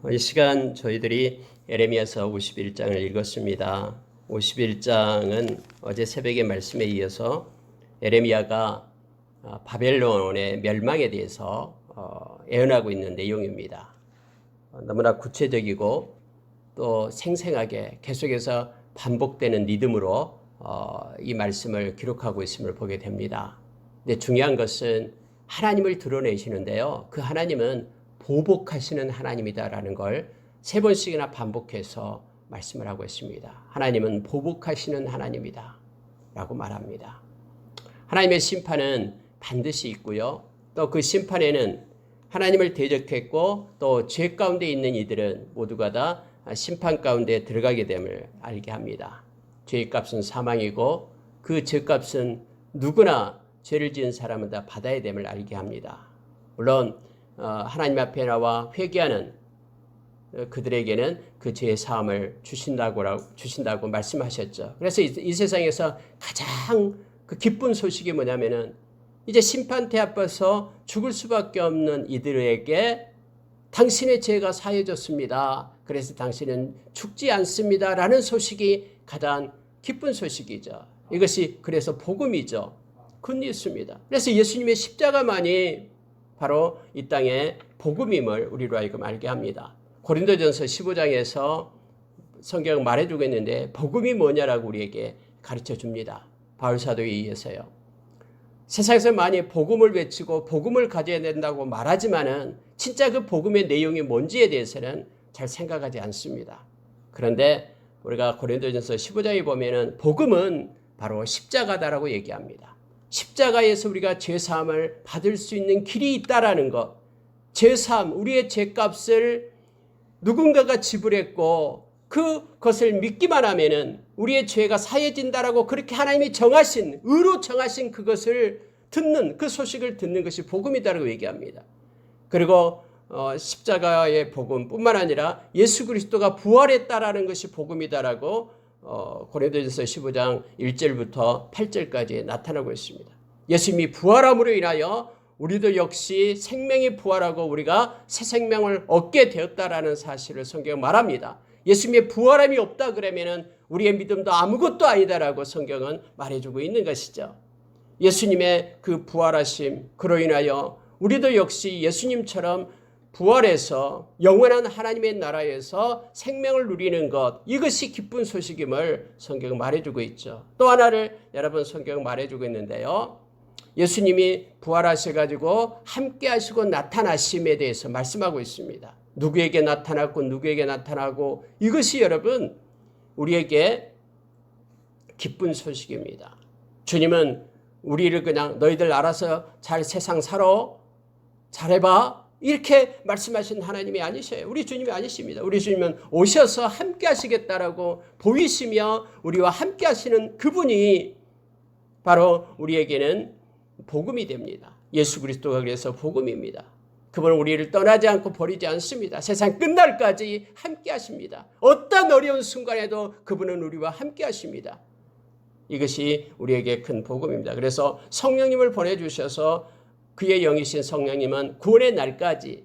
이 시간 저희들이 예레미야서 51장을 읽었습니다. 51장은 어제 새벽의 말씀에 이어서 예레미야가 바벨론의 멸망에 대해서 예언하고 있는 내용입니다. 너무나 구체적이고 또 생생하게 계속해서 반복되는 리듬으로 이 말씀을 기록하고 있음을 보게 됩니다. 근데 중요한 것은 하나님을 드러내시는데요. 그 하나님은 보복하시는 하나님이다라는 걸 세 번씩이나 반복해서 말씀을 하고 있습니다. 하나님은 보복하시는 하나님이다 라고 말합니다. 하나님의 심판은 반드시 있고요. 또 그 심판에는 하나님을 대적했고 또 죄 가운데 있는 이들은 모두가 다 심판 가운데 들어가게 됨을 알게 합니다. 죄의 값은 사망이고 그 죄값은 누구나 죄를 지은 사람은 다 받아야 됨을 알게 합니다. 물론 하나님 앞에 나와 회개하는 그들에게는 그 죄의 사함을 주신다고 말씀하셨죠. 그래서 이 세상에서 가장 그 기쁜 소식이 뭐냐면은 이제 심판대 앞에서 죽을 수밖에 없는 이들에게 당신의 죄가 사해졌습니다. 그래서 당신은 죽지 않습니다. 라는 소식이 가장 기쁜 소식이죠. 이것이 그래서 복음이죠. 굿뉴스입니다. 그래서 예수님의 십자가만이 바로 이 땅의 복음임을 우리로 하여금 알게 합니다. 고린도전서 15장에서 성경은 말해주고 있는데 복음이 뭐냐라고 우리에게 가르쳐 줍니다. 바울 사도에 의해서요. 세상에서 많이 복음을 외치고 복음을 가져야 된다고 말하지만은 진짜 그 복음의 내용이 뭔지에 대해서는 잘 생각하지 않습니다. 그런데 우리가 고린도전서 15장에 보면은 복음은 바로 십자가다라고 얘기합니다. 십자가에서 우리가 죄사함을 받을 수 있는 길이 있다라는 것, 죄사함, 우리의 죄값을 누군가가 지불했고 그것을 믿기만 하면은 우리의 죄가 사해진다라고 그렇게 하나님이 정하신, 의로 정하신 그것을 듣는, 그 소식을 듣는 것이 복음이다라고 얘기합니다. 그리고 십자가의 복음뿐만 아니라 예수 그리스도가 부활했다라는 것이 복음이다라고 고린도전서 15장 1절부터 8절까지 나타나고 있습니다. 예수님이 부활함으로 인하여 우리도 역시 생명이 부활하고 우리가 새 생명을 얻게 되었다라는 사실을 성경은 말합니다. 예수님의 부활함이 없다 그러면은 우리의 믿음도 아무것도 아니다라고 성경은 말해주고 있는 것이죠. 예수님의 그 부활하심, 그로 인하여 우리도 역시 예수님처럼 부활해서 영원한 하나님의 나라에서 생명을 누리는 것, 이것이 기쁜 소식임을 성경은 말해주고 있죠. 또 하나를 여러분 성경은 말해주고 있는데요. 예수님이 부활하셔가지고 함께 하시고 나타나심에 대해서 말씀하고 있습니다. 누구에게 나타났고 누구에게 나타나고 이것이 여러분 우리에게 기쁜 소식입니다. 주님은 우리를 그냥 너희들 알아서 잘 세상 살아, 잘해봐 이렇게 말씀하신 하나님이 아니셔요. 우리 주님이 아니십니다. 우리 주님은 오셔서 함께 하시겠다라고 보이시며 우리와 함께 하시는 그분이 바로 우리에게는 복음이 됩니다. 예수 그리스도가 그래서 복음입니다. 그분은 우리를 떠나지 않고 버리지 않습니다. 세상 끝날까지 함께 하십니다. 어떤 어려운 순간에도 그분은 우리와 함께 하십니다. 이것이 우리에게 큰 복음입니다. 그래서 성령님을 보내주셔서 그의 영이신 성령님은 구원의 날까지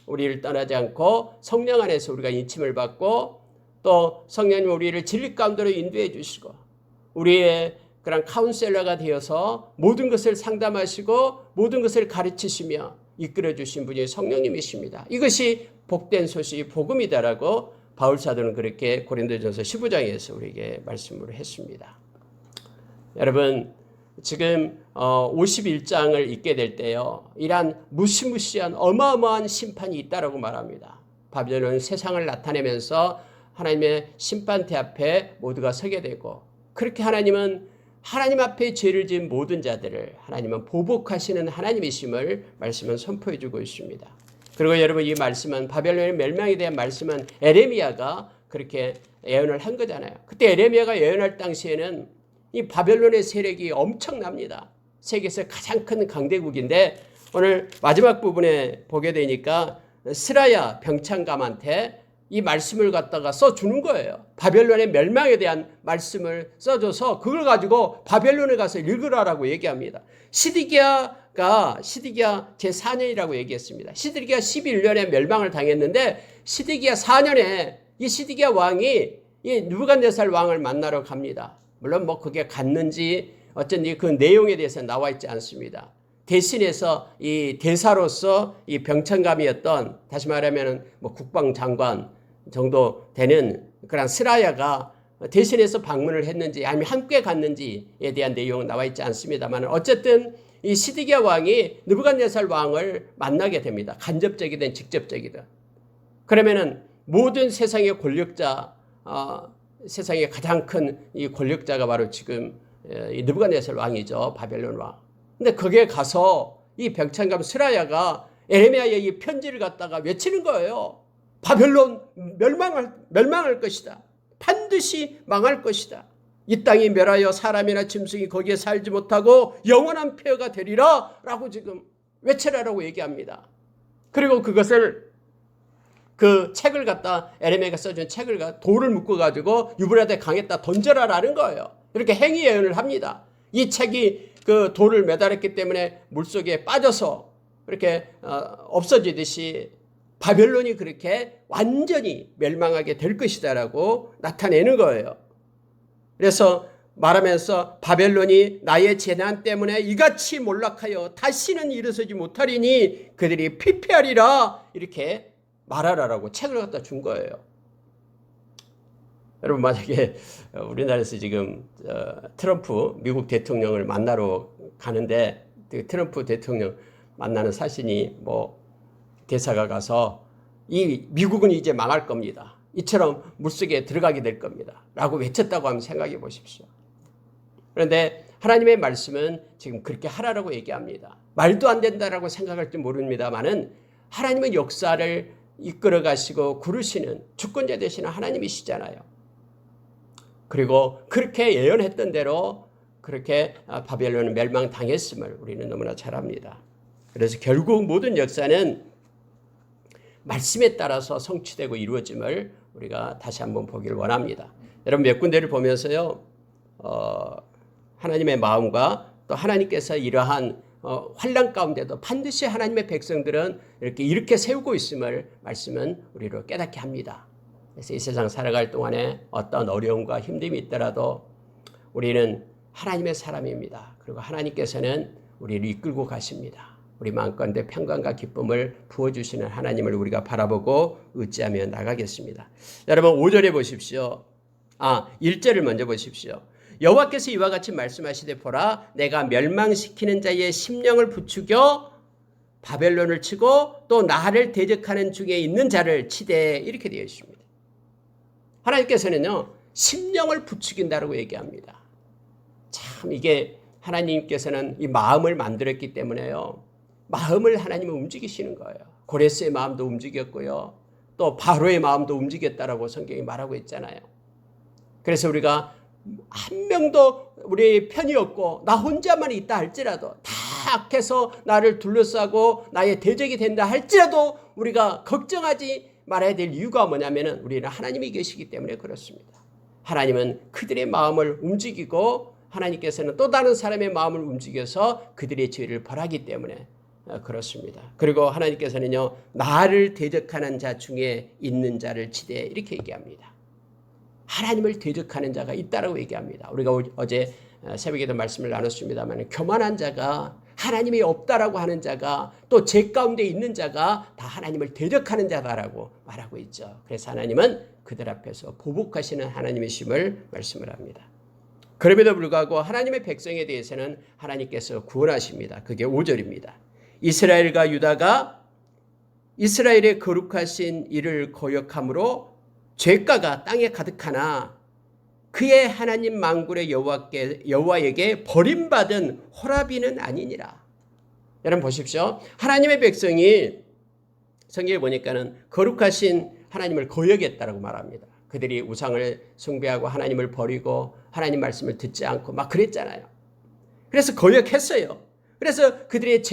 우리를 떠나지 않고 성령 안에서 우리가 인침을 받고 또 성령님 우리를 진리 가운데로 인도해 주시고 우리의 그런 카운셀러가 되어서 모든 것을 상담하시고 모든 것을 가르치시며 이끌어 주신 분이 성령님이십니다. 이것이 복된 소식이 복음이다라고 바울 사도는 그렇게 고린도전서 15장에서 우리에게 말씀을 했습니다. 여러분 지금 51장을 읽게 될 때요. 이러한 무시무시한 어마어마한 심판이 있다라고 말합니다. 바벨론은 세상을 나타내면서 하나님의 심판대 앞에 모두가 서게 되고 그렇게 하나님은 하나님 앞에 죄를 지은 모든 자들을 하나님은 보복하시는 하나님이심을 말씀은 선포해 주고 있습니다. 그리고 여러분 이 말씀은 바벨론의 멸망에 대한 말씀은 에레미야가 그렇게 예언을 한 거잖아요. 그때 에레미야가 예언할 당시에는 이 바벨론의 세력이 엄청납니다. 세계에서 가장 큰 강대국인데 오늘 마지막 부분에 보게 되니까 스라야 병창감한테 이 말씀을 갖다가 써주는 거예요. 바벨론의 멸망에 대한 말씀을 써줘서 그걸 가지고 바벨론에 가서 읽으라라고 얘기합니다. 시드기야 제4년이라고 얘기했습니다. 시드기야 11년에 멸망을 당했는데 시드기야 4년에 이 시드기야 왕이 이 느부갓네살 왕을 만나러 갑니다. 물론 뭐 그게 갔는지 어쩐지 그 내용에 대해서 나와 있지 않습니다. 대신해서 이 대사로서 이 병참감이었던, 다시 말하면 뭐 국방장관 정도 되는 그런 스라야가 대신해서 방문을 했는지 아니면 함께 갔는지에 대한 내용은 나와 있지 않습니다만, 어쨌든 이 시드기야 왕이 느부갓네살 왕을 만나게 됩니다. 간접적이든 직접적이든. 그러면은 모든 세상의 권력자, 세상의 가장 큰 이 권력자가 바로 지금 이 느부갓네살 왕이죠. 바벨론 왕. 근데 거기에 가서 이 병참감 스라야가 에레미야의 이 편지를 갖다가 외치는 거예요. 바벨론 멸망할 것이다. 반드시 망할 것이다. 이 땅이 멸하여 사람이나 짐승이 거기에 살지 못하고 영원한 폐허가 되리라 라고 지금 외치라라고 얘기합니다. 그리고 그것을 그 책을 갖다 에레미야가 써준 책을 갖다 돌을 묶어가지고 유브라데 강에다 던져라라는 거예요. 이렇게 행위 예언을 합니다. 이 책이 그 돌을 매달았기 때문에 물속에 빠져서 이렇게 없어지듯이 바벨론이 그렇게 완전히 멸망하게 될 것이다라고 나타내는 거예요. 그래서 말하면서 바벨론이 나의 재난 때문에 이같이 몰락하여 다시는 일어서지 못하리니 그들이 피폐하리라 이렇게 말하라라고 책을 갖다 준 거예요. 여러분, 만약에 우리나라에서 지금 트럼프 미국 대통령을 만나러 가는데 트럼프 대통령 만나는 사신이 뭐 대사가 가서 이 미국은 이제 망할 겁니다. 이처럼 물속에 들어가게 될 겁니다. 라고 외쳤다고 하면 생각해 보십시오. 그런데 하나님의 말씀은 지금 그렇게 하라라고 얘기합니다. 말도 안 된다라고 생각할지 모릅니다만은 하나님의 역사를 이끌어 가시고 구르시는 주권자 되시는 하나님이시잖아요. 그리고 그렇게 예언했던 대로 그렇게 바벨론은 멸망당했음을 우리는 너무나 잘 압니다. 그래서 결국 모든 역사는 말씀에 따라서 성취되고 이루어짐을 우리가 다시 한번 보기를 원합니다. 여러분, 몇 군데를 보면서요, 하나님의 마음과 또 하나님께서 이러한 환난 가운데도 반드시 하나님의 백성들은 이렇게 세우고 있음을 말씀은 우리로 깨닫게 합니다. 그래서 이 세상 살아갈 동안에 어떤 어려움과 힘듦이 있더라도 우리는 하나님의 사람입니다. 그리고 하나님께서는 우리를 이끌고 가십니다. 우리 마음가운데 평강과 기쁨을 부어주시는 하나님을 우리가 바라보고 의지하며 나가겠습니다. 여러분, 5절에 보십시오. 1절을 먼저 보십시오. 여호와께서 이와 같이 말씀하시되 보라, 내가 멸망시키는 자의 심령을 부추겨 바벨론을 치고 또 나를 대적하는 중에 있는 자를 치되, 이렇게 되어 있습니다. 하나님께서는요, 심령을 부추긴다라고 얘기합니다. 참, 이게 하나님께서는 이 마음을 만들었기 때문에요, 마음을 하나님은 움직이시는 거예요. 고레스의 마음도 움직였고요, 또 바로의 마음도 움직였다라고 성경이 말하고 있잖아요. 그래서 우리가 한 명도 우리 편이 없고 나 혼자만 있다 할지라도, 다 악해서 나를 둘러싸고 나의 대적이 된다 할지라도 우리가 걱정하지 말아야 될 이유가 뭐냐면은 우리는 하나님이 계시기 때문에 그렇습니다. 하나님은 그들의 마음을 움직이고 하나님께서는 또 다른 사람의 마음을 움직여서 그들의 죄를 벌하기 때문에 그렇습니다. 그리고 하나님께서는요, 나를 대적하는 자 중에 있는 자를 치되, 이렇게 얘기합니다. 하나님을 대적하는 자가 있다라고 얘기합니다. 우리가 어제 새벽에도 말씀을 나눴습니다만, 교만한 자가, 하나님이 없다라고 하는 자가, 또 죄 가운데 있는 자가 다 하나님을 대적하는 자다라고 말하고 있죠. 그래서 하나님은 그들 앞에서 보복하시는 하나님이심을 말씀을 합니다. 그럼에도 불구하고 하나님의 백성에 대해서는 하나님께서 구원하십니다. 그게 5절입니다. 이스라엘과 유다가 이스라엘의 거룩하신 이를 거역함으로 죄가가 땅에 가득하나 그의 하나님 만군의 여호와에게 버림받은 호라비는 아니니라. 여러분 보십시오. 하나님의 백성이 성경에 보니까는 거룩하신 하나님을 거역했다라고 말합니다. 그들이 우상을 숭배하고 하나님을 버리고 하나님 말씀을 듣지 않고 막 그랬잖아요. 그래서 거역했어요. 그래서 그들의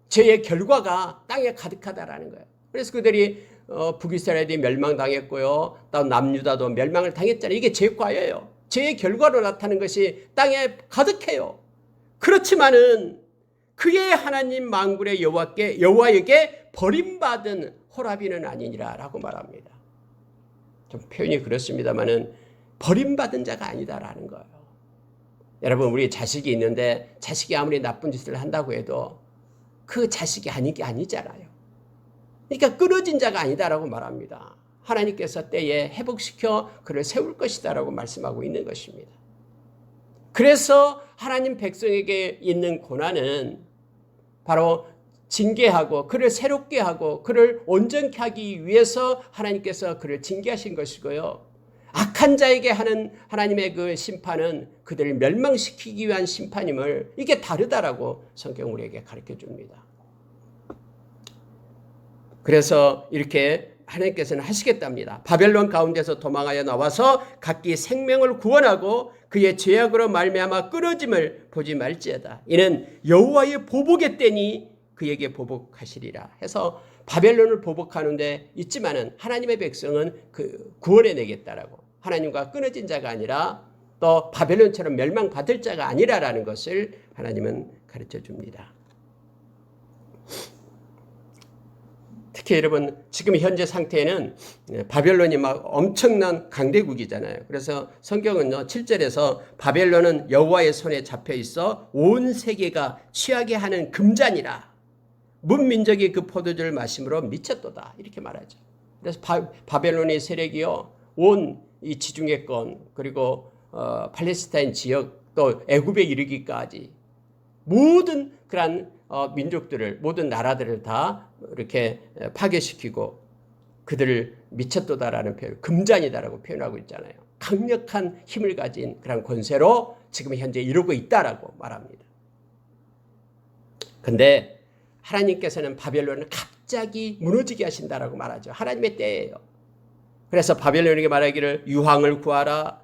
죄의 결과가 땅에 가득하다라는 거예요. 그래서 그들이 북이스라엘이 멸망당했고요, 또 남유다도 멸망을 당했잖아요. 이게 죄과예요. 죄의 결과로 나타나는 것이 땅에 가득해요. 그렇지만은 그의 하나님 만군의 여호와에게 버림받은 호라비는 아니니라라고 말합니다. 좀 표현이 그렇습니다만은 버림받은 자가 아니다라는 거예요. 여러분, 우리 자식이 있는데 자식이 아무리 나쁜 짓을 한다고 해도 그 자식이 아닌 게 아니잖아요. 그러니까 끊어진 자가 아니다라고 말합니다. 하나님께서 때에 회복시켜 그를 세울 것이다라고 말씀하고 있는 것입니다. 그래서 하나님 백성에게 있는 고난은 바로 징계하고 그를 새롭게 하고 그를 온전케 하기 위해서 하나님께서 그를 징계하신 것이고요. 악한 자에게 하는 하나님의 그 심판은 그들을 멸망시키기 위한 심판임을, 이게 다르다라고 성경 우리에게 가르쳐 줍니다. 그래서 이렇게 하나님께서는 하시겠답니다. 바벨론 가운데서 도망하여 나와서 각기 생명을 구원하고 그의 죄악으로 말미암아 끊어짐을 보지 말지어다. 이는 여호와의 보복의 때니 그에게 보복하시리라 해서 바벨론을 보복하는데 있지만은 하나님의 백성은 그 구원해내겠다라고, 하나님과 끊어진 자가 아니라 또 바벨론처럼 멸망받을 자가 아니라라는 것을 하나님은 가르쳐 줍니다. 특히 여러분, 지금 현재 상태에는 바벨론이 막 엄청난 강대국이잖아요. 그래서 성경은 7절에서 바벨론은 여호와의 손에 잡혀 있어 온 세계가 취하게 하는 금잔이라, 문민족이 그 포도주를 마심으로 미쳤도다, 이렇게 말하죠. 그래서 바벨론의 세력이요, 온 이 지중해권 그리고 팔레스타인 지역 또 애굽에 이르기까지 모든 그런 민족들을, 모든 나라들을 다 이렇게 파괴시키고 그들을 미쳤도다라는 표현, 금잔이다라고 표현하고 있잖아요. 강력한 힘을 가진 그런 권세로 지금 현재 이루고 있다라고 말합니다. 근데 하나님께서는 바벨론을 갑자기 무너지게 하신다라고 말하죠. 하나님의 때예요. 그래서 바벨론에게 말하기를 유황을 구하라.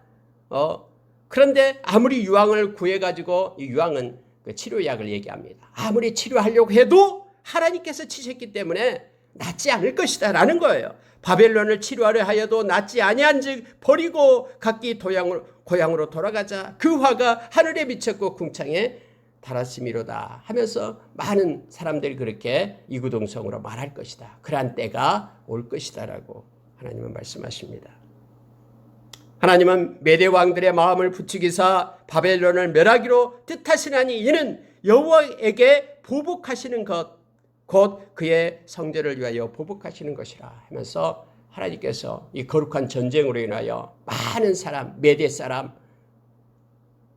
그런데 아무리 유황을 구해가지고, 이 유황은 그 치료약을 얘기합니다. 아무리 치료하려고 해도 하나님께서 치셨기 때문에 낫지 않을 것이다 라는 거예요. 바벨론을 치료하려 하여도 낫지 아니한즉 버리고 각기 고향으로 돌아가자. 그 화가 하늘에 미쳤고 궁창에 달았음이로다 하면서 많은 사람들이 그렇게 이구동성으로 말할 것이다. 그러한 때가 올 것이다 라고 하나님은 말씀하십니다. 하나님은 메대 왕들의 마음을 부추기사 바벨론을 멸하기로 뜻하시나니 이는 여호와에게 보복하시는 것, 곧 그의 성전을 위하여 보복하시는 것이라 하면서 하나님께서 이 거룩한 전쟁으로 인하여 많은 사람, 메대 사람,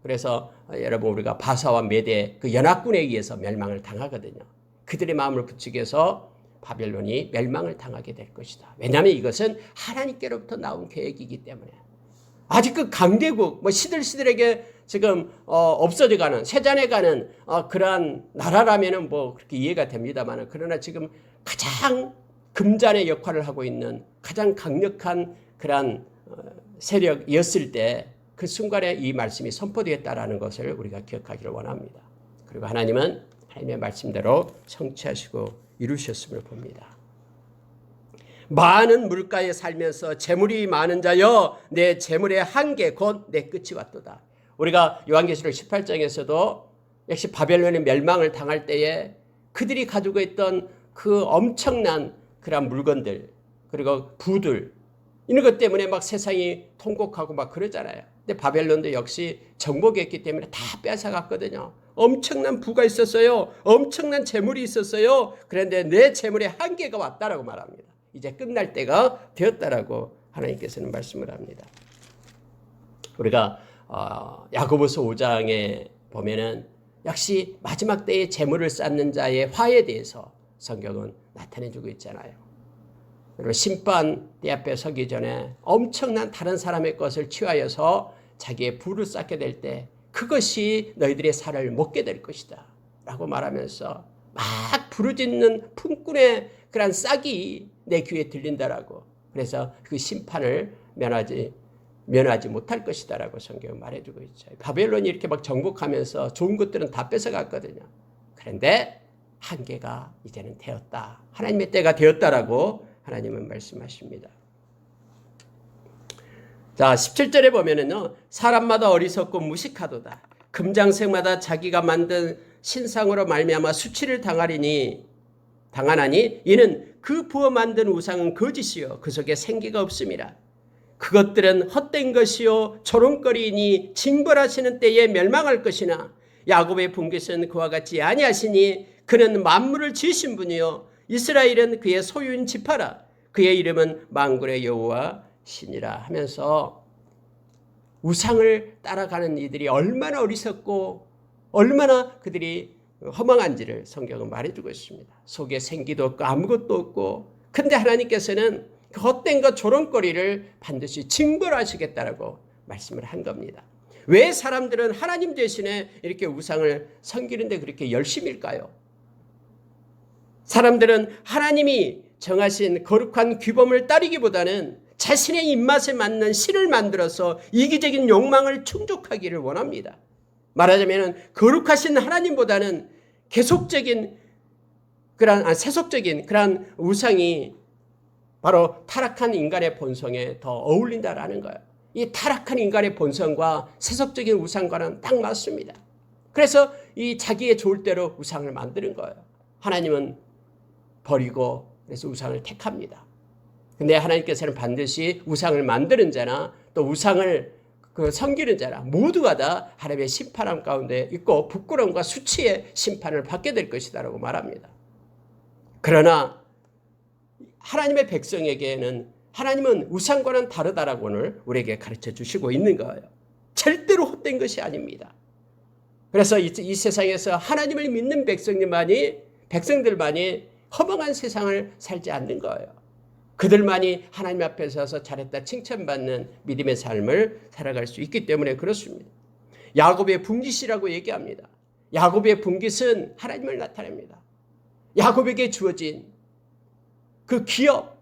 그래서 여러분, 우리가 바사와 메대 그 연합군에 의해서 멸망을 당하거든요. 그들의 마음을 부추겨서 바벨론이 멸망을 당하게 될 것이다. 왜냐하면 이것은 하나님께로부터 나온 계획이기 때문에. 아직 그 강대국, 시들시들에게 지금 없어져가는, 쇠잔해가는 그러한 나라라면은 그렇게 이해가 됩니다만, 그러나 지금 가장 금잔의 역할을 하고 있는 가장 강력한 그러한 세력이었을 때 그 순간에 이 말씀이 선포되었다라는 것을 우리가 기억하기를 원합니다. 그리고 하나님은 하나님의 말씀대로 성취하시고 이루셨음을 봅니다. 많은 물가에 살면서 재물이 많은 자여 내 재물의 한계 곧 내 끝이 왔도다. 우리가 요한계시록 18장에서도 역시 바벨론의 멸망을 당할 때에 그들이 가지고 있던 그 엄청난 그런 물건들 그리고 부들 이런 것 때문에 막 세상이 통곡하고 막 그러잖아요. 근데 바벨론도 역시 정복했기 때문에 다 뺏어갔거든요. 엄청난 부가 있었어요. 엄청난 재물이 있었어요. 그런데 내 재물의 한계가 왔다라고 말합니다. 이제 끝날 때가 되었다라고 하나님께서는 말씀을 합니다. 우리가 야고보서 5장에 보면은 역시 마지막 때에 재물을 쌓는 자의 화에 대해서 성경은 나타내주고 있잖아요. 그리고 심판 때 앞에 서기 전에 엄청난 다른 사람의 것을 취하여서 자기의 부를 쌓게 될 때 그것이 너희들의 살을 먹게 될 것이다 라고 말하면서 막 부르짖는 품꾼의 그런 싹이 내 귀에 들린다라고, 그래서 그 심판을 면하지 못할 것이다 라고 성경은 말해주고 있죠. 바벨론이 이렇게 막 정복하면서 좋은 것들은 다 뺏어갔거든요. 그런데 한계가 이제는 되었다, 하나님의 때가 되었다라고 하나님은 말씀하십니다. 자, 17절에 보면은요, 사람마다 어리석고 무식하도다. 금장색마다 자기가 만든 신상으로 말미암아 수치를 당하리니 당하나니 이는 그 부어 만든 우상은 거짓이요 그 속에 생기가 없음이라. 그것들은 헛된 것이요 조롱거리니 징벌하시는 때에 멸망할 것이나 야곱의 분깃은 그와 같이 아니하시니 그는 만물을 지으신 분이요 이스라엘은 그의 소유인 지파라. 그의 이름은 만군의 여호와 신이라 하면서 우상을 따라가는 이들이 얼마나 어리석고 얼마나 그들이 허망한지를 성경은 말해주고 있습니다. 속에 생기도 없고 아무것도 없고, 근데 하나님께서는 그 헛된 것 조롱거리를 반드시 징벌하시겠다라고 말씀을 한 겁니다. 왜 사람들은 하나님 대신에 이렇게 우상을 섬기는데 그렇게 열심일까요? 사람들은 하나님이 정하신 거룩한 규범을 따르기보다는 자신의 입맛에 맞는 신을 만들어서 이기적인 욕망을 충족하기를 원합니다. 말하자면 거룩하신 하나님보다는 세속적인 그러한 우상이 바로 타락한 인간의 본성에 더 어울린다라는 거예요. 이 타락한 인간의 본성과 세속적인 우상과는 딱 맞습니다. 그래서 이 자기의 좋을 대로 우상을 만드는 거예요. 하나님은 버리고 그래서 우상을 택합니다. 근데 하나님께서는 반드시 우상을 만드는 자나 또 우상을 섬기는 자나 모두가 다 하나님의 심판함 가운데 있고 부끄러움과 수치의 심판을 받게 될 것이다라고 말합니다. 그러나 하나님의 백성에게는 하나님은 우상과는 다르다라고 오늘 우리에게 가르쳐 주시고 있는 거예요. 절대로 헛된 것이 아닙니다. 그래서 이 세상에서 하나님을 믿는 백성들만이 허망한 세상을 살지 않는 거예요. 그들만이 하나님 앞에 서서 잘했다 칭찬받는 믿음의 삶을 살아갈 수 있기 때문에 그렇습니다. 야곱의 분깃이라고 얘기합니다. 야곱의 분깃은 하나님을 나타냅니다. 야곱에게 주어진 그 기업,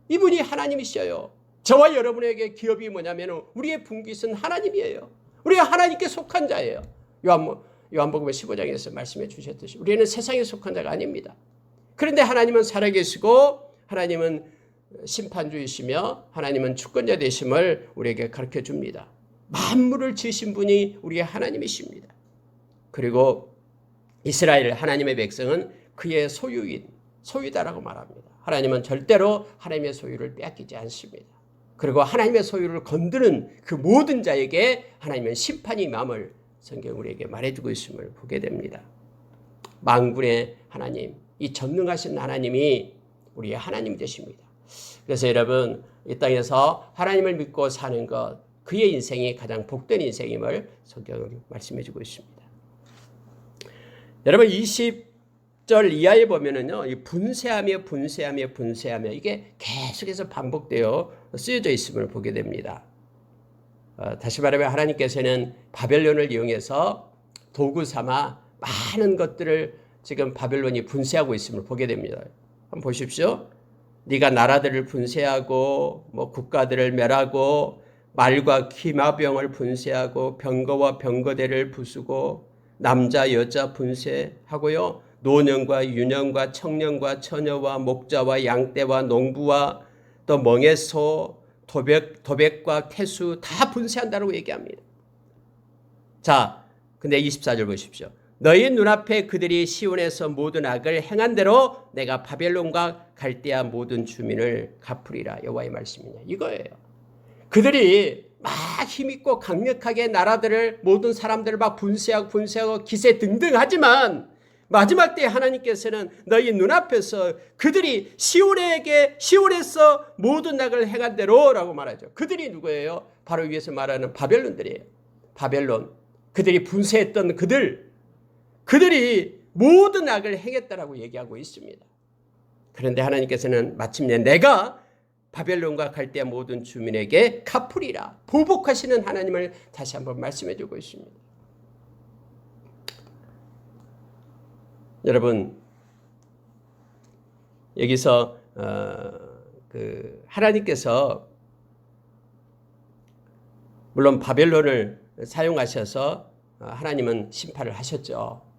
이분이 하나님이셔요. 저와 여러분에게 기업이 뭐냐면 우리의 분깃은 하나님이에요. 우리가 하나님께 속한 자예요. 요한복음 15장에서 말씀해 주셨듯이 우리는 세상에 속한 자가 아닙니다. 그런데 하나님은 살아계시고 하나님은 심판주이시며 하나님은 주권자 되심을 우리에게 가르쳐 줍니다. 만물을 지으신 분이 우리의 하나님이십니다. 그리고 이스라엘 하나님의 백성은 그의 소유다라고 말합니다. 하나님은 절대로 하나님의 소유를 빼앗기지 않습니다. 그리고 하나님의 소유를 건드는 그 모든 자에게 하나님은 심판이 임함을 성경 우리에게 말해주고 있음을 보게 됩니다. 만군의 하나님, 이 전능하신 하나님이 우리의 하나님 되십니다. 그래서 여러분 이 땅에서 하나님을 믿고 사는 것, 그의 인생이 가장 복된 인생임을 성경은 말씀해주고 있습니다. 여러분 20절 이하에 보면은요, 이 분쇄하며 이게 계속해서 반복되어 쓰여져 있음을 보게 됩니다. 다시 말하면 하나님께서는 바벨론을 이용해서 도구 삼아 많은 것들을 지금 바벨론이 분쇄하고 있음을 보게 됩니다. 한번 보십시오. 네가 나라들을 분쇄하고 국가들을 멸하고 말과 기마병을 분쇄하고 병거와 병거대를 부수고 남자 여자 분쇄하고요. 노년과 유년과 청년과 처녀와 목자와 양떼와 농부와 또 멍에소 도백과 태수 다 분쇄한다고 얘기합니다. 자, 근데 24절 보십시오. 너희 눈앞에 그들이 시온에서 모든 악을 행한 대로 내가 바벨론과 갈대아 모든 주민을 갚으리라. 여호와의 말씀이냐 이거예요. 그들이 막 힘있고 강력하게 나라들을 모든 사람들을 막 분쇄하고 기세 등등하지만 마지막 때 하나님께서는 너희 눈앞에서 그들이 시온에서 모든 악을 행한 대로라고 말하죠. 그들이 누구예요? 바로 위에서 말하는 바벨론들이에요. 바벨론. 그들이 분쇄했던 그들이 모든 악을 행했다라고 얘기하고 있습니다. 그런데 하나님께서는 마침내 내가 바벨론과 갈대아 모든 주민에게 갚으리라. 보복하시는 하나님을 다시 한번 말씀해 주고 있습니다. 여러분 여기서 하나님께서 물론 바벨론을 사용하셔서 하나님은 심판을 하셨죠.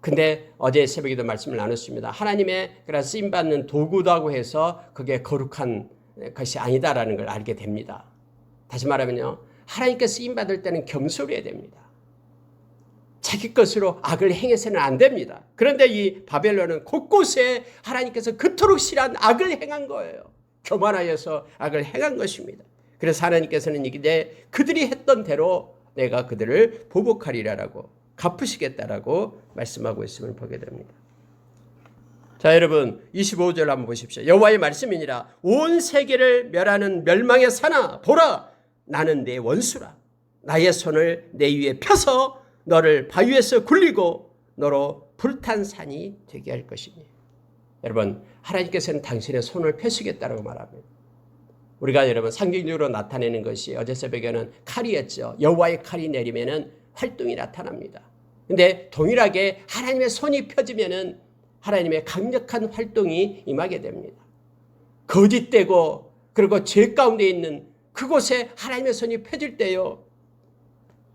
근데 어제 새벽에도 말씀을 나눴습니다. 하나님의 그런 쓰임받는 도구라고 해서 그게 거룩한 것이 아니다라는 걸 알게 됩니다. 다시 말하면요, 하나님께 쓰임받을 때는 겸손해야 됩니다. 자기 것으로 악을 행해서는 안 됩니다. 그런데 이 바벨론은 곳곳에 하나님께서 그토록 싫어한 악을 행한 거예요. 교만하여서 악을 행한 것입니다. 그래서 하나님께서는 이제 그들이 했던 대로 내가 그들을 보복하리라라고 갚으시겠다라고 말씀하고 있음을 보게 됩니다. 자, 여러분 25절 한번 보십시오. 여호와의 말씀이니라. 온 세계를 멸하는 멸망의 산아, 보라, 나는 내 원수라. 나의 손을 내 위에 펴서 너를 바위에서 굴리고 너로 불탄 산이 되게 할 것이니. 여러분, 하나님께서는 당신의 손을 펴시겠다고 말합니다. 우리가 여러분 상징적으로 나타내는 것이 어제 새벽에는 칼이었죠. 여호와의 칼이 내리면은 활동이 나타납니다. 근데 동일하게 하나님의 손이 펴지면은 하나님의 강력한 활동이 임하게 됩니다. 거짓되고 그리고 죄 가운데 있는 그곳에 하나님의 손이 펴질 때요,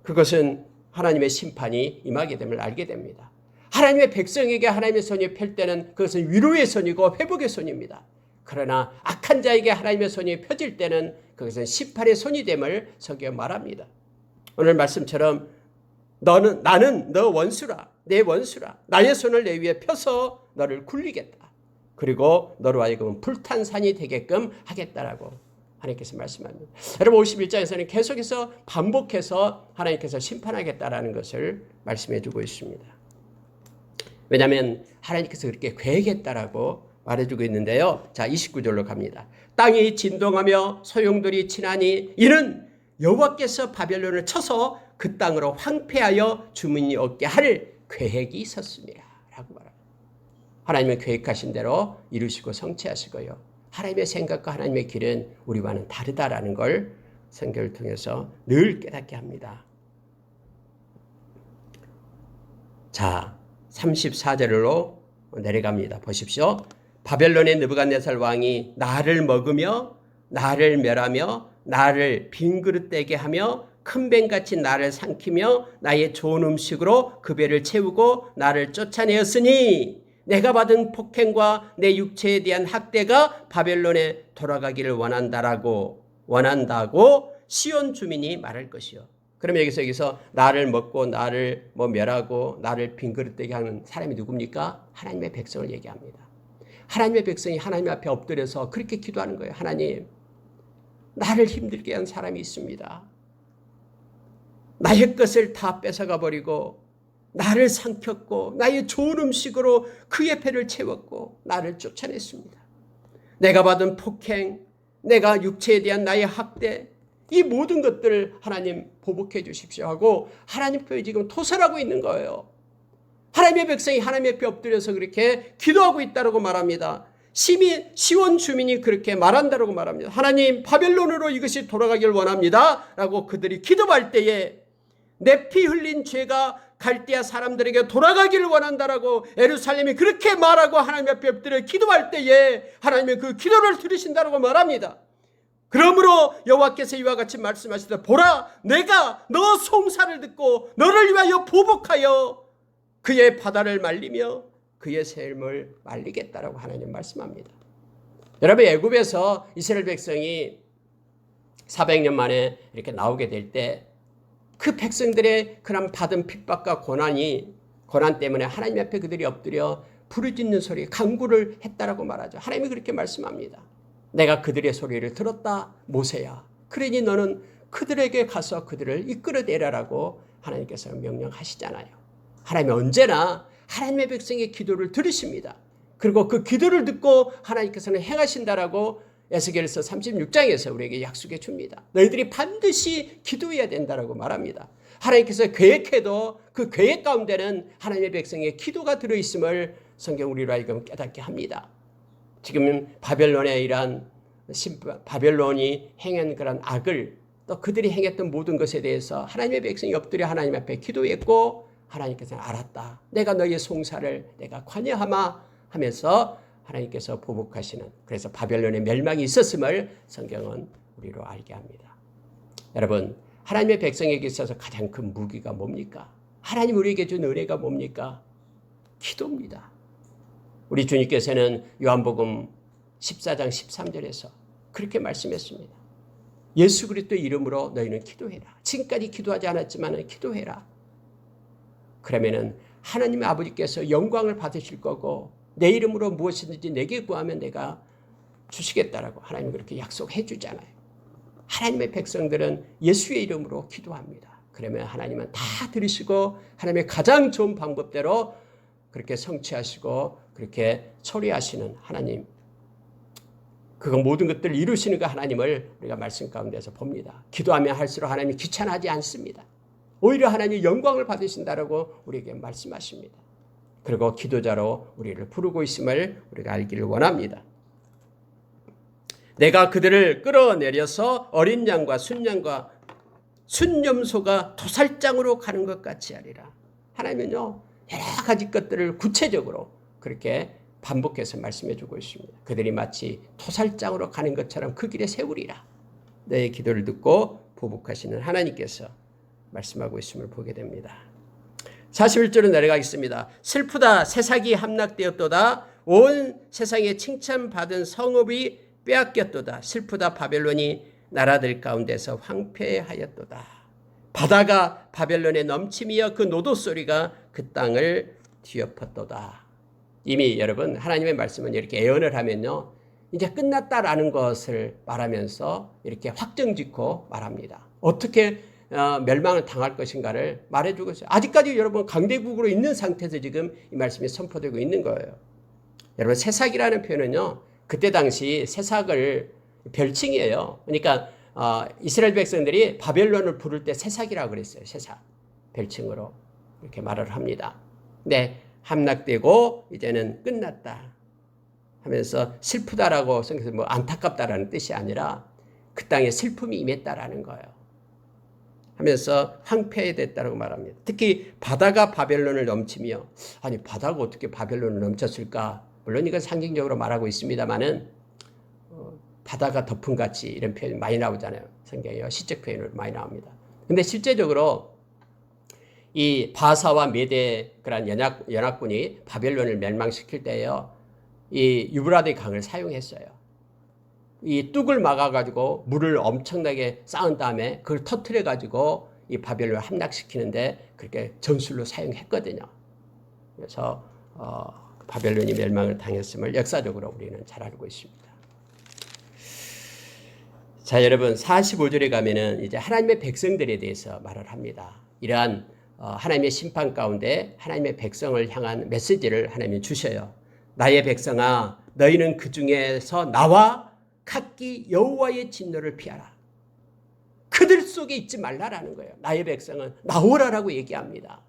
그것은 하나님의 심판이 임하게 됨을 알게 됩니다. 하나님의 백성에게 하나님의 손이 펼 때는 그것은 위로의 손이고 회복의 손입니다. 그러나 악한 자에게 하나님의 손이 펴질 때는 그것은 심판의 손이 됨을 성경에 말합니다. 오늘 말씀처럼 나는 너 원수라, 내 원수라. 나의 손을 내 위에 펴서 너를 굴리겠다. 그리고 너로 하여금 불탄 산이 되게끔 하겠다라고 하나님께서 말씀합니다. 여러분 51장에서는 계속해서 반복해서 하나님께서 심판하겠다라는 것을 말씀해 주고 있습니다. 왜냐하면 하나님께서 그렇게 계획했다라고 말해주고 있는데요. 자, 29절로 갑니다. 땅이 진동하며 소용돌이 치나니 이는 여호와께서 바벨론을 쳐서 그 땅으로 황폐하여 주민이 없게 할 계획이 있었습니다. 라고 말합니다. 하나님은 계획하신 대로 이루시고 성취하시고요. 하나님의 생각과 하나님의 길은 우리와는 다르다라는 걸 성경을 통해서 늘 깨닫게 합니다. 자, 34절로 내려갑니다. 보십시오. 바벨론의 느부갓네살 왕이 나를 먹으며 나를 멸하며 나를 빈 그릇 되게 하며 큰 뱀같이 나를 삼키며 나의 좋은 음식으로 그 배를 채우고 나를 쫓아내었으니 내가 받은 폭행과 내 육체에 대한 학대가 바벨론에 돌아가기를 원한다고 시온 주민이 말할 것이요. 그럼 여기서 나를 먹고 나를 멸하고 나를 빈 그릇 되게 하는 사람이 누굽니까? 하나님의 백성을 얘기합니다. 하나님의 백성이 하나님 앞에 엎드려서 그렇게 기도하는 거예요. 하나님, 나를 힘들게 한 사람이 있습니다. 나의 것을 다 뺏어가 버리고 나를 삼켰고 나의 좋은 음식으로 그의 배를 채웠고 나를 쫓아냈습니다. 내가 받은 폭행, 내가 육체에 대한 나의 학대, 이 모든 것들을 하나님 보복해 주십시오 하고 하나님 앞에 지금 토설하고 있는 거예요. 하나님의 백성이 하나님 앞에 엎드려서 그렇게 기도하고 있다고 말합니다. 시온 주민이 그렇게 말한다고 말합니다. 하나님, 바벨론으로 이것이 돌아가길 원합니다 라고 그들이 기도할 때에 내 피 흘린 죄가 갈대아 사람들에게 돌아가기를 원한다라고 예루살렘이 그렇게 말하고 하나님 앞에 엎드려 기도할 때에 하나님의 그 기도를 들으신다고 말합니다. 그러므로 여호와께서 이와 같이 말씀하시되 보라, 내가 너 송사를 듣고 너를 위하여 보복하여 그의 바다를 말리며 그의 샘을 말리겠다라고 하나님 말씀합니다. 여러분, 애굽에서 이스라엘 백성이 400년 만에 이렇게 나오게 될 때 그 백성들의 그런 받은 핍박과 고난 때문에 하나님 앞에 그들이 엎드려 부르짖는 소리, 간구를 했다라고 말하죠. 하나님이 그렇게 말씀합니다. 내가 그들의 소리를 들었다, 모세야. 그러니 너는 그들에게 가서 그들을 이끌어내라라고 하나님께서 명령하시잖아요. 하나님은 언제나 하나님의 백성의 기도를 들으십니다. 그리고 그 기도를 듣고 하나님께서는 행하신다라고 에스겔서 36장에서 우리에게 약속해 줍니다. 너희들이 반드시 기도해야 된다라고 말합니다. 하나님께서 계획해도 그 계획 가운데는 하나님의 백성의 기도가 들어있음을 성경 우리로 하여금 깨닫게 합니다. 지금 바벨론의 바벨론이 행한 그런 악을 또 그들이 행했던 모든 것에 대해서 하나님의 백성이 엎드려 하나님 앞에 기도했고 하나님께서는 알았다. 내가 너희의 송사를 내가 관여하마 하면서 하나님께서 보복하시는, 그래서 바벨론의 멸망이 있었음을 성경은 우리로 알게 합니다. 여러분, 하나님의 백성에게 있어서 가장 큰 무기가 뭡니까? 하나님 우리에게 준 은혜가 뭡니까? 기도입니다. 우리 주님께서는 요한복음 14장 13절에서 그렇게 말씀했습니다. 예수 그리스도의 이름으로 너희는 기도해라. 지금까지 기도하지 않았지만 기도해라. 그러면은 하나님 아버지께서 영광을 받으실 거고 내 이름으로 무엇이든지 내게 구하면 내가 주시겠다라고 하나님 그렇게 약속해 주잖아요. 하나님의 백성들은 예수의 이름으로 기도합니다. 그러면 하나님은 다 들으시고 하나님의 가장 좋은 방법대로 그렇게 성취하시고 그렇게 처리하시는 하나님, 그거 모든 것들을 이루시는 그 하나님을 우리가 말씀 가운데서 봅니다. 기도하면 할수록 하나님이 귀찮아하지 않습니다. 오히려 하나님 영광을 받으신다라고 우리에게 말씀하십니다. 그리고 기도자로 우리를 부르고 있음을 우리가 알기를 원합니다. 내가 그들을 끌어내려서 어린 양과 순양과 순염소가 도살장으로 가는 것 같이 하리라. 하나님은요 여러 가지 것들을 구체적으로 그렇게 반복해서 말씀해 주고 있습니다. 그들이 마치 토살장으로 가는 것처럼 그 길에 세우리라. 너의 기도를 듣고 보복하시는 하나님께서 말씀하고 있음을 보게 됩니다. 41절로 내려가겠습니다. 슬프다 새삭이 함락되었도다. 온 세상에 칭찬받은 성읍이 빼앗겼도다. 슬프다 바벨론이 나라들 가운데서 황폐하였도다. 바다가 바벨론에 넘침이여 그 노도 소리가 그 땅을 뒤엎었도다. 이미 여러분 하나님의 말씀은 이렇게 예언을 하면요 이제 끝났다라는 것을 말하면서 이렇게 확정짓고 말합니다. 어떻게 멸망을 당할 것인가를 말해주고 있어요. 아직까지 여러분 강대국으로 있는 상태에서 지금 이 말씀이 선포되고 있는 거예요. 여러분 새삭이라는 표현은요 그때 당시 새삭을 별칭이에요. 그러니까 이스라엘 백성들이 바벨론을 부를 때 새삭이라고 그랬어요. 새삭 별칭으로 이렇게 말을 합니다. 네, 함락되고 이제는 끝났다 하면서 슬프다라고 성경에서 뭐 안타깝다라는 뜻이 아니라 그 땅에 슬픔이 임했다라는 거예요. 하면서 황폐됐다라고 말합니다. 특히 바다가 바벨론을 넘치며 아니 바다가 어떻게 바벨론을 넘쳤을까? 물론 이건 상징적으로 말하고 있습니다만은 바다가 덮음같이 이런 표현이 많이 나오잖아요. 성경에요. 시적 표현으로 많이 나옵니다. 근데 실제적으로 이 바사와 메대 그런 연합군이 바벨론을 멸망시킬 때에요. 이 유브라데 강을 사용했어요. 이 뚝을 막아가지고 물을 엄청나게 쌓은 다음에 그걸 터트려가지고 이 바벨론을 함락시키는데 그렇게 전술로 사용했거든요. 그래서 바벨론이 멸망을 당했음을 역사적으로 우리는 잘 알고 있습니다. 자, 여러분 45절에 가면은 이제 하나님의 백성들에 대해서 말을 합니다. 이러한 하나님의 심판 가운데 하나님의 백성을 향한 메시지를 하나님이 주셔요. 나의 백성아, 너희는 그 중에서 나와 각기 여호와의 진노를 피하라. 그들 속에 있지 말라라는 거예요. 나의 백성은 나오라라고 얘기합니다.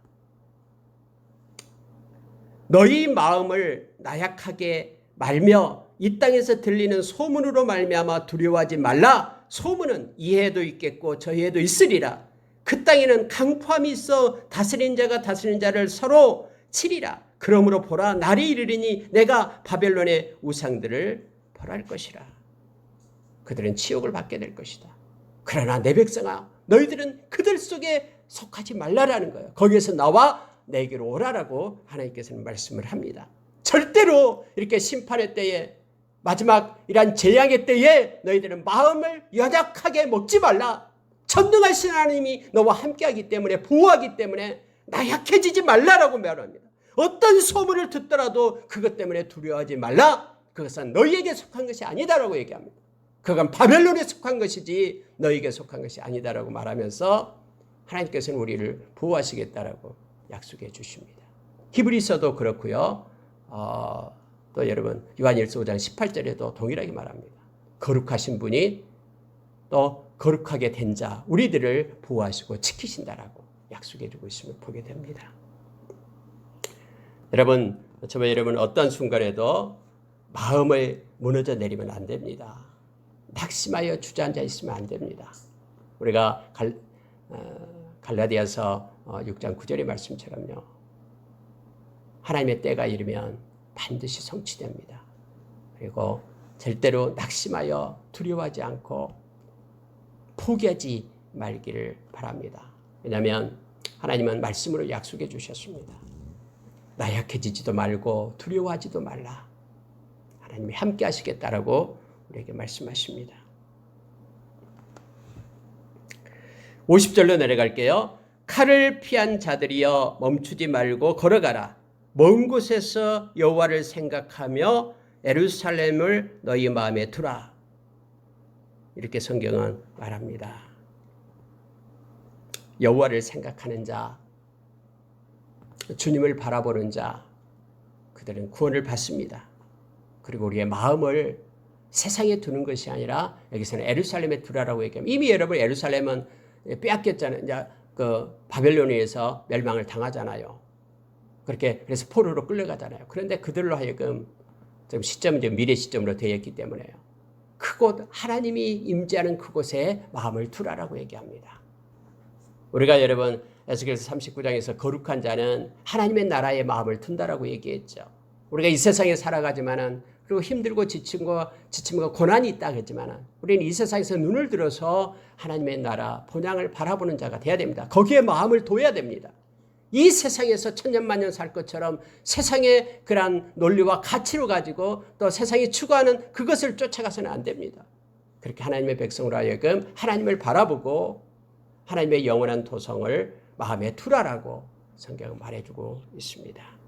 너희 마음을 나약하게 말며 이 땅에서 들리는 소문으로 말미암아 두려워하지 말라. 소문은 이 해도 있겠고 저 해도 있으리라. 그 땅에는 강포함이 있어 다스린 자가 다스린 자를 서로 치리라. 그러므로 보라, 날이 이르리니 내가 바벨론의 우상들을 벌할 것이라. 그들은 치욕을 받게 될 것이다. 그러나 내 백성아, 너희들은 그들 속에 속하지 말라라는 거예요. 거기에서 나와 내게로 오라라고 하나님께서는 말씀을 합니다. 절대로 이렇게 심판의 때에 마지막 이란 재앙의 때에 너희들은 마음을 연약하게 먹지 말라. 전능하신 하나님이 너와 함께하기 때문에 보호하기 때문에 나약해지지 말라라고 말합니다. 어떤 소문을 듣더라도 그것 때문에 두려워하지 말라. 그것은 너희에게 속한 것이 아니다라고 얘기합니다. 그건 바벨론에 속한 것이지 너희에게 속한 것이 아니다라고 말하면서 하나님께서는 우리를 보호하시겠다라고 약속해 주십니다. 히브리서도 그렇고요. 또 여러분 요한일서 5장 18절에도 동일하게 말합니다. 거룩하신 분이 또 거룩하게 된 자 우리들을 보호하시고 지키신다라고 약속해 주고 있음을 보게 됩니다. 여러분, 저와 여러분 어떤 순간에도 마음을 무너져 내리면 안 됩니다. 낙심하여 주저앉아 있으면 안 됩니다. 우리가 갈라디아서 6장 9절의 말씀처럼요. 하나님의 때가 이르면 반드시 성취됩니다. 그리고 절대로 낙심하여 두려워하지 않고 포기하지 말기를 바랍니다. 왜냐하면 하나님은 말씀으로 약속해 주셨습니다. 나약해지지도 말고 두려워하지도 말라. 하나님이 함께 하시겠다라고 우리에게 말씀하십니다. 50절로 내려갈게요. 칼을 피한 자들이여 멈추지 말고 걸어가라. 먼 곳에서 여호와를 생각하며 예루살렘을 너희 마음에 두라. 이렇게 성경은 말합니다. 여호와를 생각하는 자, 주님을 바라보는 자, 그들은 구원을 받습니다. 그리고 우리의 마음을 세상에 두는 것이 아니라 여기서는 예루살렘에 두라라고 얘기합니다. 이미 여러분 예루살렘은 빼앗겼잖아요. 이제 그 바벨론에 의해서 멸망을 당하잖아요. 그래서 포로로 끌려가잖아요. 그런데 그들로 하여금 좀 시점은 미래 시점으로 되어 있기 때문에요. 그곳 하나님이 임재하는 그곳에 마음을 두라라고 얘기합니다. 우리가 여러분 에스겔서 39장에서 거룩한 자는 하나님의 나라에 마음을 둔다라고 얘기했죠. 우리가 이 세상에 살아가지만은 그리고 힘들고 지침과 고난이 있다 그랬지만은 우리는 이 세상에서 눈을 들어서 하나님의 나라 본향을 바라보는 자가 돼야 됩니다. 거기에 마음을 둬야 됩니다. 이 세상에서 천년만년 살 것처럼 세상의 그러한 논리와 가치로 가지고 또 세상이 추구하는 그것을 쫓아가서는 안 됩니다. 그렇게 하나님의 백성으로 하여금 하나님을 바라보고 하나님의 영원한 도성을 마음에 두라라고 성경은 말해주고 있습니다.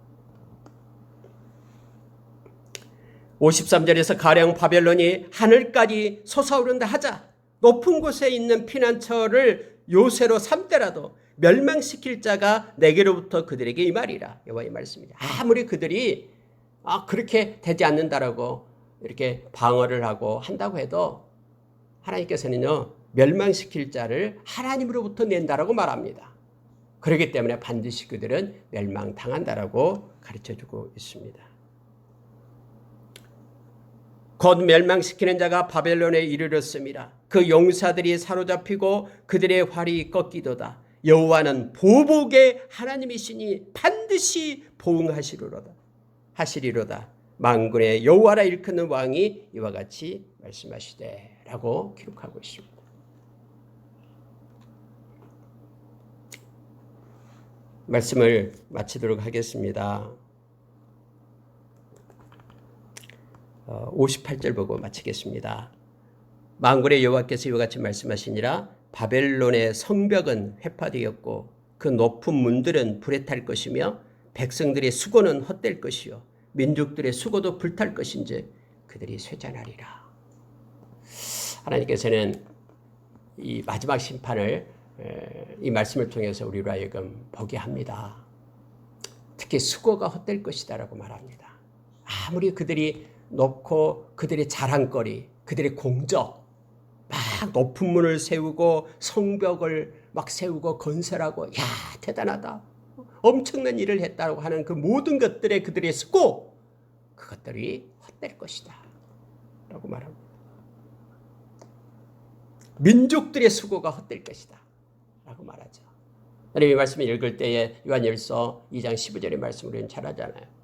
53절에서 가령 바벨론이 하늘까지 솟아오른다 하자. 높은 곳에 있는 피난처를 요새로 삼더라도 멸망시킬 자가 내게로부터 그들에게 임하리라. 여호와의 말씀입니다. 아무리 그들이 그렇게 되지 않는다라고 이렇게 방어를 하고 한다고 해도 하나님께서는요 멸망시킬 자를 하나님으로부터 낸다라고 말합니다. 그렇기 때문에 반드시 그들은 멸망당한다라고 가르쳐주고 있습니다. 곧 멸망시키는 자가 바벨론에 이르렀습니다. 그 용사들이 사로잡히고 그들의 활이 꺾이도다. 여호와는 보복의 하나님이시니 반드시 보응하시리로다. 만군의 여호와라 일컫는 왕이 이와 같이 말씀하시되 라고 기록하고 있습니다. 말씀을 마치도록 하겠습니다. 58절 보고 마치겠습니다. 만군의 여호와께서 이와 같이 말씀하시니라. 바벨론의 성벽은 회파되었고 그 높은 문들은 불에 탈 것이며 백성들의 수고는 헛될 것이요 민족들의 수고도 불탈 것인지 그들이 쇠잔하리라. 하나님께서는 이 마지막 심판을 이 말씀을 통해서 우리로 하여금 보게 합니다. 특히 수고가 헛될 것이다 라고 말합니다. 아무리 그들이 높고 그들의 자랑거리, 그들의 공적, 막 높은 문을 세우고 성벽을 막 세우고 건설하고 야 대단하다, 엄청난 일을 했다고 하는 그 모든 것들의 그들의 수고, 그것들이 헛될 것이다 라고 말합니다. 민족들의 수고가 헛될 것이다 라고 말하죠. 이 말씀을 읽을 때에 요한일서 2장 15절의 말씀을 우리는 잘 하잖아요.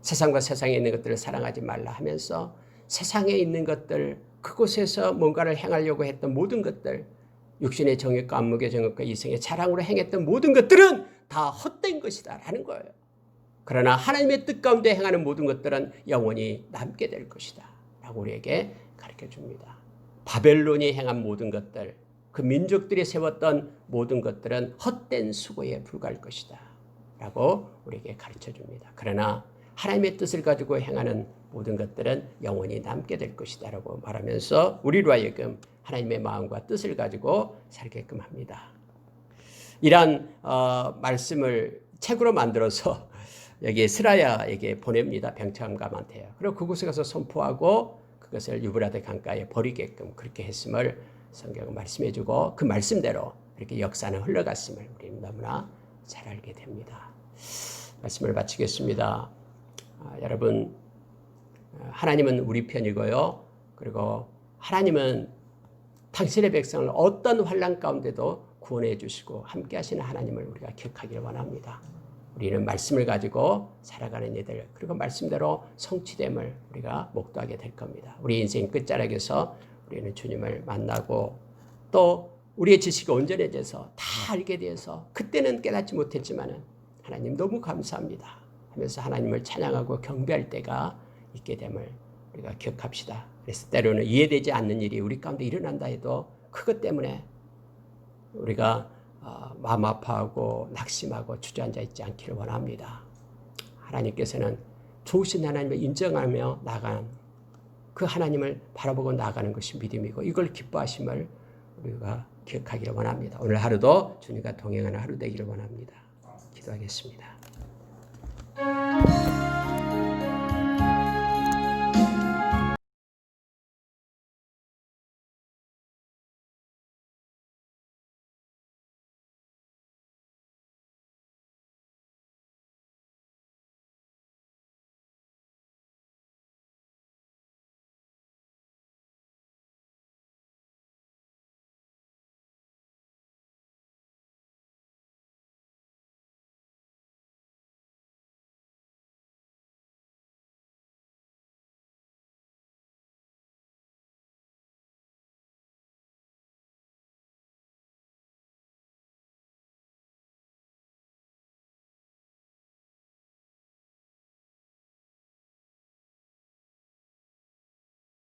세상과 세상에 있는 것들을 사랑하지 말라 하면서 세상에 있는 것들, 그곳에서 뭔가를 행하려고 했던 모든 것들, 육신의 정욕과 안목의 정욕과 이성의 자랑으로 행했던 모든 것들은 다 헛된 것이다 라는 거예요. 그러나 하나님의 뜻 가운데 행하는 모든 것들은 영원히 남게 될 것이다 라고 우리에게 가르쳐 줍니다. 바벨론이 행한 모든 것들, 그 민족들이 세웠던 모든 것들은 헛된 수고에 불과할 것이다 라고 우리에게 가르쳐 줍니다. 그러나 하나님의 뜻을 가지고 행하는 모든 것들은 영원히 남게 될 것이다 라고 말하면서 우리로 하여금 하나님의 마음과 뜻을 가지고 살게끔 합니다. 이러한 말씀을 책으로 만들어서 여기 스라야에게 보냅니다. 병참감한테요. 그리고 그곳에 가서 선포하고 그것을 유브라데 강가에 버리게끔 그렇게 했음을 성경은 말씀해주고 그 말씀대로 이렇게 역사는 흘러갔음을 우리는 너무나 잘 알게 됩니다. 말씀을 마치겠습니다. 여러분, 하나님은 우리 편이고요. 그리고 하나님은 당신의 백성을 어떤 환난 가운데도 구원해 주시고 함께 하시는 하나님을 우리가 기억하기를 원합니다. 우리는 말씀을 가지고 살아가는 이들, 그리고 말씀대로 성취됨을 우리가 목도하게 될 겁니다. 우리 인생 끝자락에서 우리는 주님을 만나고 또 우리의 지식이 온전해져서 다 알게 돼서 그때는 깨닫지 못했지만 하나님 너무 감사합니다 하면서 하나님을 찬양하고 경배할 때가 있게 됨을 우리가 기억합시다. 그래서 때로는 이해되지 않는 일이 우리 가운데 일어난다 해도 그것 때문에 우리가 마음 아파하고 낙심하고 주저앉아 있지 않기를 원합니다. 하나님께서는 좋으신 하나님을 인정하며 나간 그 하나님을 바라보고 나가는 것이 믿음이고 이걸 기뻐하심을 우리가 기억하기를 원합니다. 오늘 하루도 주님과 동행하는 하루 되기를 원합니다. 기도하겠습니다.